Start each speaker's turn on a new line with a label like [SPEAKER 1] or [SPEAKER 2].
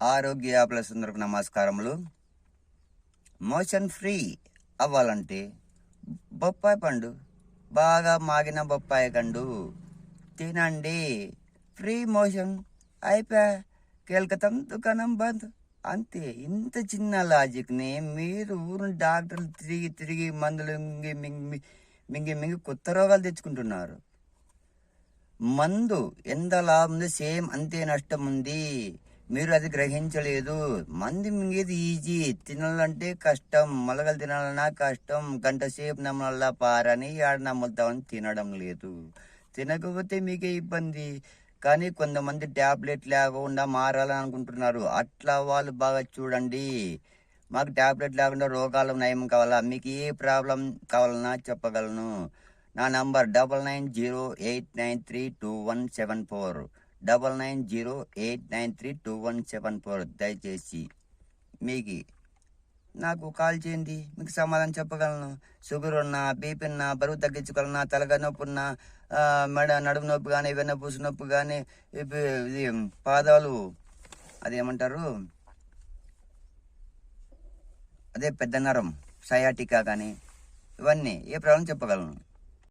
[SPEAKER 1] ఆరోగ్య ప్లస్ అందరికి నమస్కారములు. మోషన్ ఫ్రీ అవ్వాలంటే బొప్పాయి పండు, బాగా మాగిన బొప్పాయి పండు తినండి. ఫ్రీ మోషన్ అయిపోయా, కేల్కతం దుకాణం బంద్. అంతే. ఇంత చిన్న లాజిక్ని మీరు ఊరు డాక్టర్లు తిరిగి తిరిగి మందులు మింగి మింగి మింగి మింగి కొత్త రోగాలు తెచ్చుకుంటున్నారు. మందు ఎంత లాభం ఉంది, సేమ్ అంతే నష్టం ఉంది. మీరు అది గ్రహించలేదు. మంది మింగేది ఈజీ, తినాలంటే కష్టం. మొలకలు తినాలన్నా కష్టం. గంట సేపు నమ్మల్లా పారని ఆడ నమ్ముతామని తినడం లేదు. తినకపోతే మీకే ఇబ్బంది. కానీ కొంతమంది ట్యాబ్లెట్ లేకుండా మారాలని అనుకుంటున్నారు. అట్లా వాళ్ళు బాగా చూడండి. మాకు ట్యాబ్లెట్ లేకుండా రోగాలు నయం కావాలా, మీకు ఏ ప్రాబ్లం కావాలన్నా చెప్పగలను. నా నంబర్ 9908932174, 9908932174. దయచేసి మీకు నాకు కాల్ చేయండి, మీకు సమాధానం చెప్పగలను. షుగర్ ఉన్నా, బీపీ ఉన్నా, బరువు తగ్గించుకోవాలన్నా, తలగా నొప్పి ఉన్నా, మెడ నడుము నొప్పి కానీ, వెన్నపూస నొప్పి కానీ, ఇది పాదాలు అదేమంటారు, అదే పెద్ద నరం, సయాటికా కానీ, ఇవన్నీ ఏ ప్రాబ్లం చెప్పగలను.